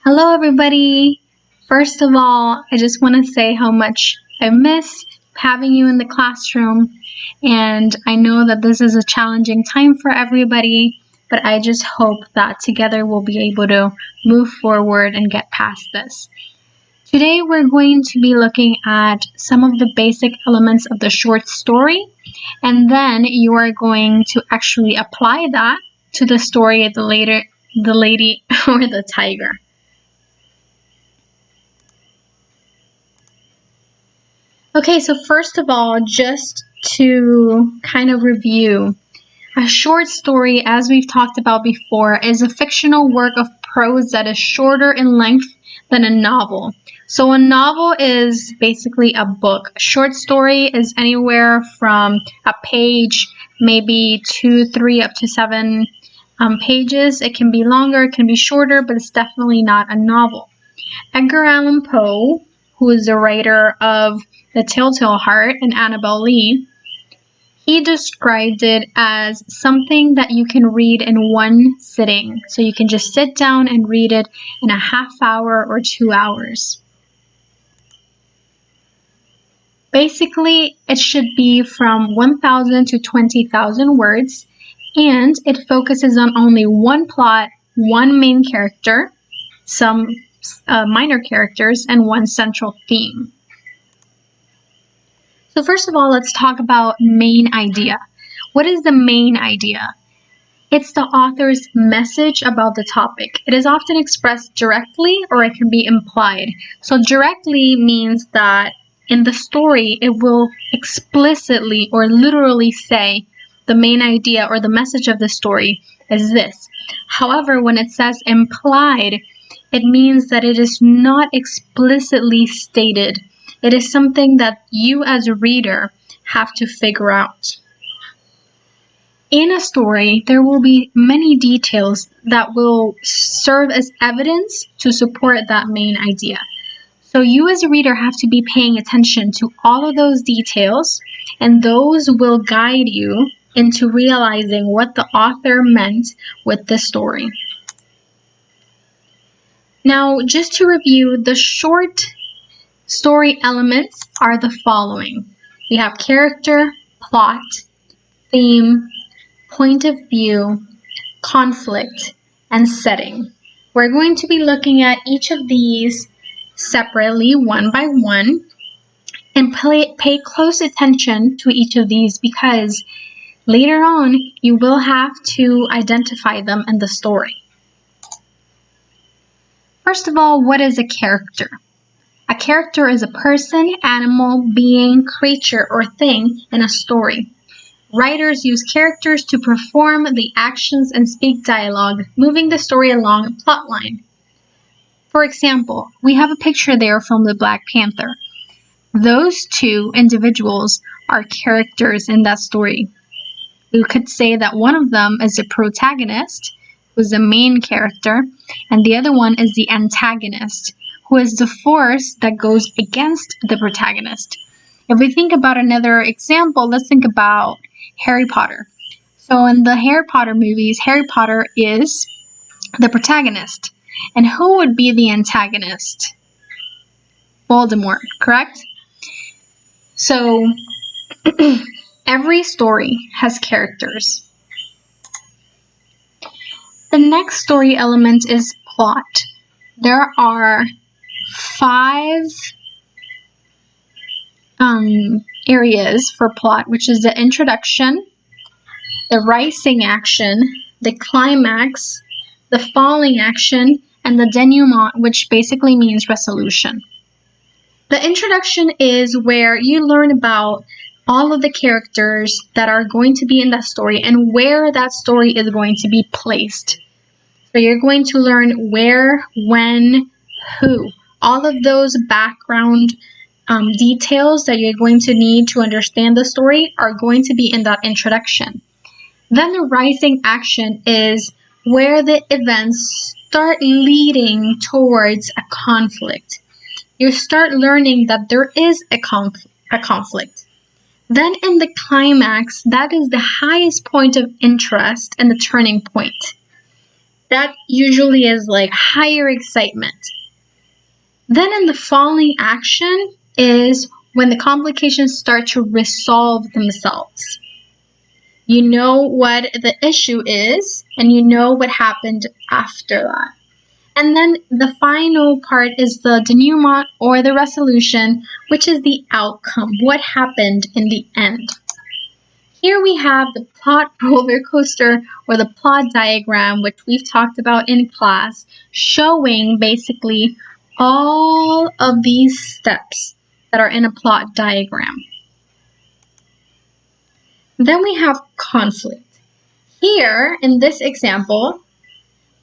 Hello, everybody. First of all, I just want to say how much I miss having you in the classroom. And I know that this is a challenging time for everybody, but I just hope that together we'll be able to move forward and get past this. Today, we're going to be looking at some of the basic elements of the short story, and then you are going to actually apply that to the story, the lady or the tiger. Okay, so first of all, just to kind of review, a short story, as we've talked about before, is a fictional work of prose that is shorter in length than a novel. So a novel is basically a book. A short story is anywhere from a page, maybe 2, 3, up to 7 pages. It can be longer, it can be shorter, but it's definitely not a novel. Edgar Allan Poe, who is the writer of The Telltale Heart and Annabel Lee, he described it as something that you can read in one sitting. So you can just sit down and read it in a half hour or 2 hours. Basically, it should be from 1,000 to 20,000 words, and it focuses on only one plot, one main character, some minor characters, and one central theme. So first of all, let's talk about main idea. What is the main idea? It's the author's message about the topic. It is often expressed directly or it can be implied. So directly means that in the story, it will explicitly or literally say the main idea or the message of the story is this. However, when it says implied, it means that it is not explicitly stated. It is something that you as a reader have to figure out. In a story, there will be many details that will serve as evidence to support that main idea. So you as a reader have to be paying attention to all of those details, and those will guide you into realizing what the author meant with the story. Now, just to review, the short story elements are the following. We have character, plot, theme, point of view, conflict, and setting. We're going to be looking at each of these separately, one by one, and pay close attention to each of these because later on you will have to identify them in the story. First of all, what is a character? A character is a person, animal, being, creature, or thing in a story. Writers use characters to perform the actions and speak dialogue, moving the story along a plot line. For example, we have a picture there from the Black Panther. Those two individuals are characters in that story. We could say that one of them is the protagonist, who's the main character, and the other one is the antagonist, who is the force that goes against the protagonist. If we think about another example, let's think about Harry Potter. So in the Harry Potter movies, Harry Potter is the protagonist. And who would be the antagonist? Voldemort, correct? So every story has characters. The next story element is plot. There are 5 areas for plot, which is the introduction, the rising action, the climax, the falling action, and the denouement, which basically means resolution. The introduction is where you learn about all of the characters that are going to be in that story and where that story is going to be placed. So you're going to learn where, when, who. All of those background details that you're going to need to understand the story are going to be in that introduction. Then the rising action is where the events start leading towards a conflict. You start learning that there is a conflict. Then in the climax, that is the highest point of interest and the turning point. That usually is like higher excitement. Then in the following action is when the complications start to resolve themselves. You know what the issue is, and you know what happened after that. And then the final part is the denouement or the resolution, which is the outcome. What happened in the end? Here we have the plot roller coaster or the plot diagram, which we've talked about in class, showing basically all of these steps that are in a plot diagram. Then we have conflict. Here, in this example,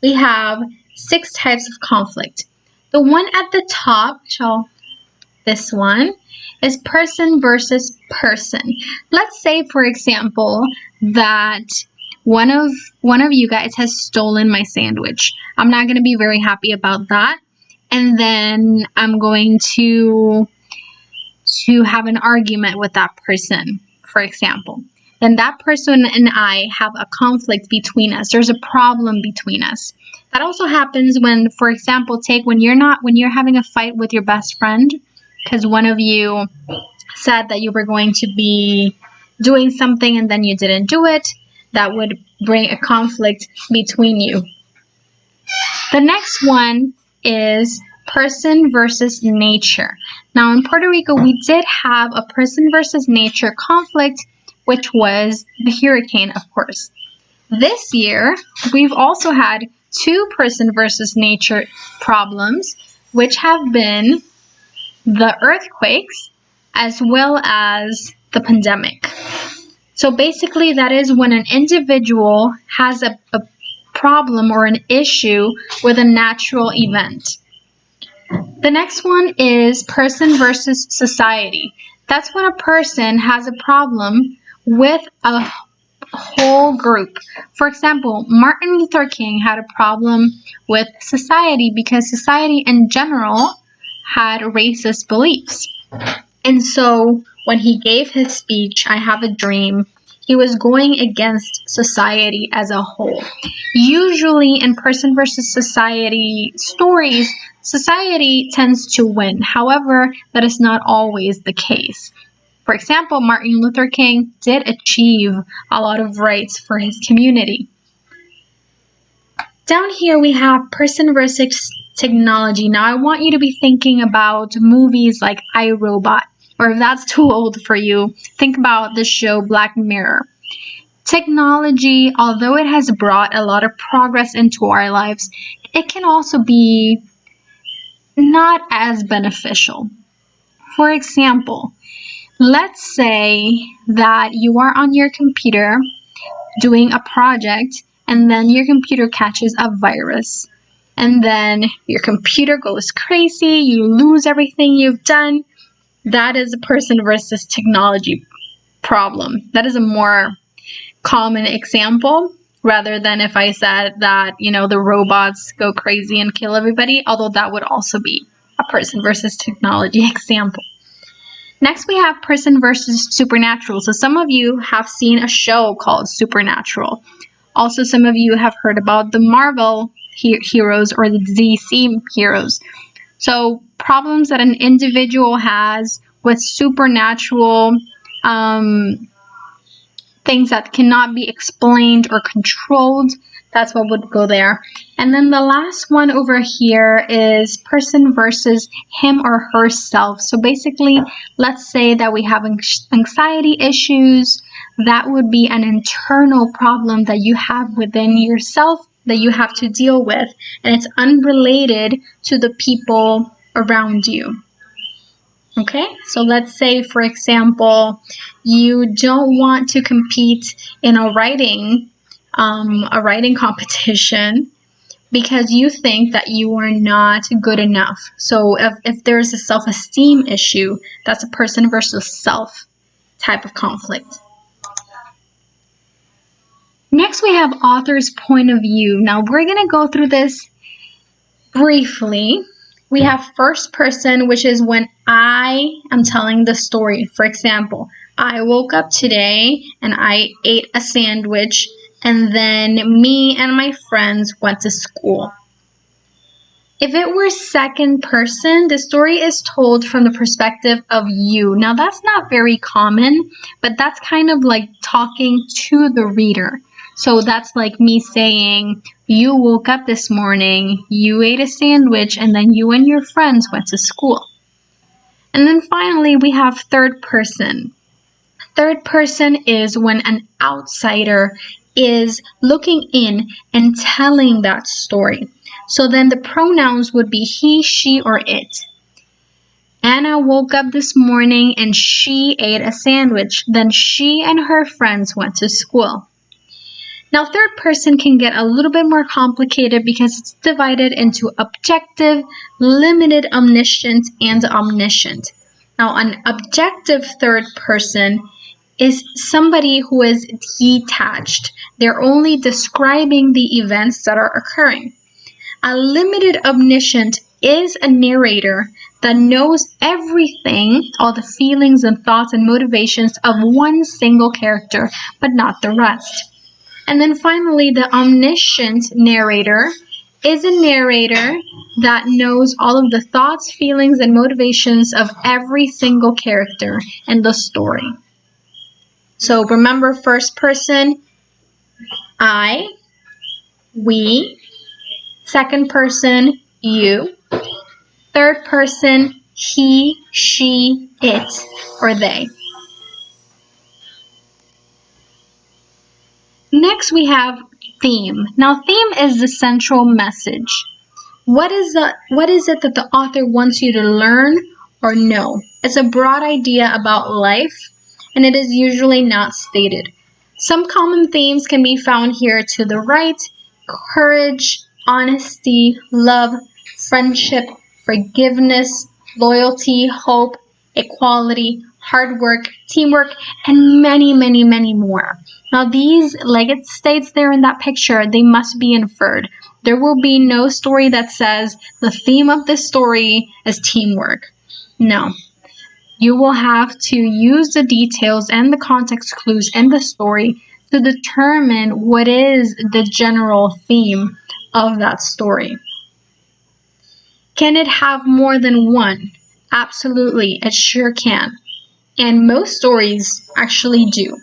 we have 6 types of conflict. The one at the top, this one, is person versus person. Let's say, for example, that one of you guys has stolen my sandwich. I'm not going to be very happy about that. And then I'm going to have an argument with that person, for example. Then that person and I have a conflict between us. There's a problem between us. That also happens when, for example, when you're having a fight with your best friend because one of you said that you were going to be doing something and then you didn't do it. That would bring a conflict between you. The next one is person versus nature. Now in Puerto Rico, we did have a person versus nature conflict, which was the hurricane, of course. This year, we've also had 2 person versus nature problems, which have been the earthquakes as well as the pandemic. So basically, that is when an individual has a problem or an issue with a natural event. The next one is person versus society. That's when a person has a problem with a whole group. For example, Martin Luther King had a problem with society because society in general had racist beliefs. And so when he gave his speech, I Have a Dream, he was going against society as a whole. Usually in person versus society stories, society tends to win. However, that is not always the case. For example, Martin Luther King did achieve a lot of rights for his community. Down here we have person versus technology. Now I want you to be thinking about movies like iRobot, or if that's too old for you, think about the show Black Mirror. Technology, although it has brought a lot of progress into our lives, it can also be not as beneficial. For example, let's say that you are on your computer doing a project and then your computer catches a virus. And then your computer goes crazy, you lose everything you've done. That is a person versus technology problem. That is a more common example rather than if I said that, the robots go crazy and kill everybody, although that would also be a person versus technology example. Next, we have person versus supernatural. So some of you have seen a show called Supernatural. Also, some of you have heard about the Marvel heroes or the DC heroes. So problems that an individual has with supernatural things that cannot be explained or controlled, that's what would go there. And then the last one over here is person versus him or herself. So basically, let's say that we have anxiety issues. That would be an internal problem that you have within yourself that you have to deal with, and it's unrelated to the people around you. Okay, so let's say, for example, you don't want to compete in a writing competition because you think that you are not good enough. So if there's a self-esteem issue, that's a person versus self type of conflict. Next, we have author's point of view. Now, we're going to go through this briefly. We have first person, which is when I am telling the story. For example, I woke up today and I ate a sandwich and then me and my friends went to school. If it were second person, the story is told from the perspective of you. Now, that's not very common, but that's kind of like talking to the reader. So that's like me saying, you woke up this morning, you ate a sandwich, and then you and your friends went to school. And then finally, we have third person. Third person is when an outsider is looking in and telling that story. So then the pronouns would be he, she, or it. Anna woke up this morning and she ate a sandwich. Then she and her friends went to school. Now, third person can get a little bit more complicated because it's divided into objective, limited, omniscient, and omniscient. Now, an objective third person is somebody who is detached. They're only describing the events that are occurring. A limited omniscient is a narrator that knows everything, all the feelings and thoughts and motivations of one single character, but not the rest. And then finally, the omniscient narrator is a narrator that knows all of the thoughts, feelings, and motivations of every single character in the story. So remember, first person, I, we. Second person, you. Third person, he, she, it, or they. Next, we have theme. Now, theme is the central message. What is it that the author wants you to learn or know? It's a broad idea about life, and it is usually not stated. Some common themes can be found here to the right: courage, honesty, love, friendship, forgiveness, loyalty, hope, equality, hard work, teamwork, and many, many, many more. Now these, like it states there in that picture, they must be inferred. There will be no story that says the theme of this story is teamwork. No. You will have to use the details and the context clues in the story to determine what is the general theme of that story. Can it have more than one? Absolutely, it sure can. And most stories actually do.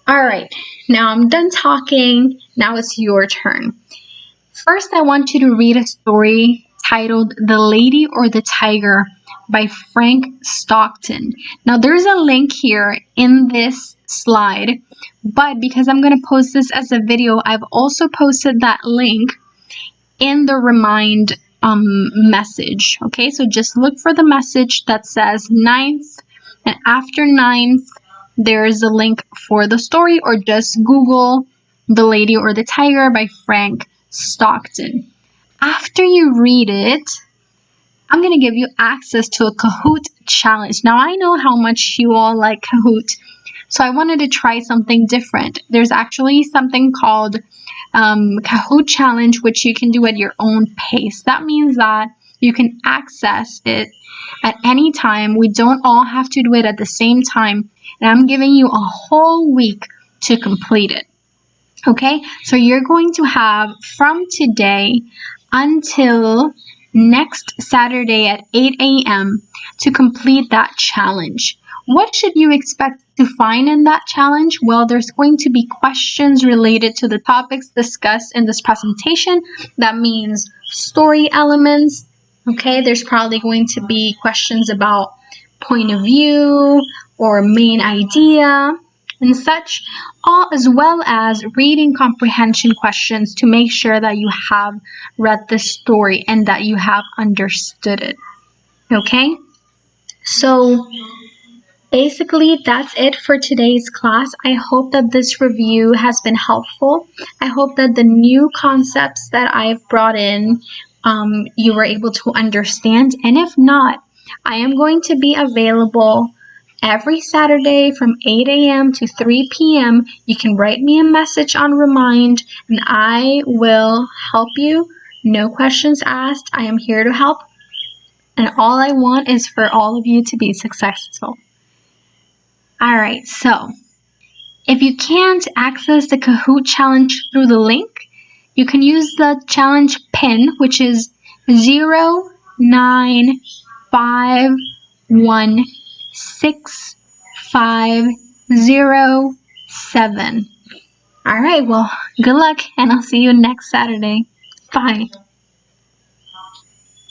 Alright, now I'm done talking. Now it's your turn. First, I want you to read a story titled The Lady or the Tiger by Frank Stockton. Now, there's a link here in this slide, but because I'm going to post this as a video, I've also posted that link in the remind message. Okay, so just look for the message that says 9th, and after 9th, there's a link for the story, or just Google The Lady or the Tiger by Frank Stockton. After you read it, I'm going to give you access to a Kahoot challenge. Now, I know how much you all like Kahoot, so I wanted to try something different. There's actually something called Kahoot challenge, which you can do at your own pace. That means that you can access it at any time. We don't all have to do it at the same time, and I'm giving you a whole week to complete it. Okay, so you're going to have from today until next Saturday at 8 a.m. to complete that challenge. What should you expect to find in that challenge? Well, there's going to be questions related to the topics discussed in this presentation. That means story elements. Okay, there's probably going to be questions about point of view or main idea and such, all as well as reading comprehension questions to make sure that you have read the story and that you have understood it. Okay? So basically, that's it for today's class. I hope that this review has been helpful. I hope that the new concepts that I've brought in, you were able to understand. And if not, I am going to be available every Saturday from 8 a.m. to 3 p.m. You can write me a message on Remind, and I will help you. No questions asked. I am here to help. And all I want is for all of you to be successful. All right, so If you can't access the Kahoot challenge through the link, you can use the challenge pin, which is 095165007. All right, well, good luck, and I'll see you next Saturday. Bye.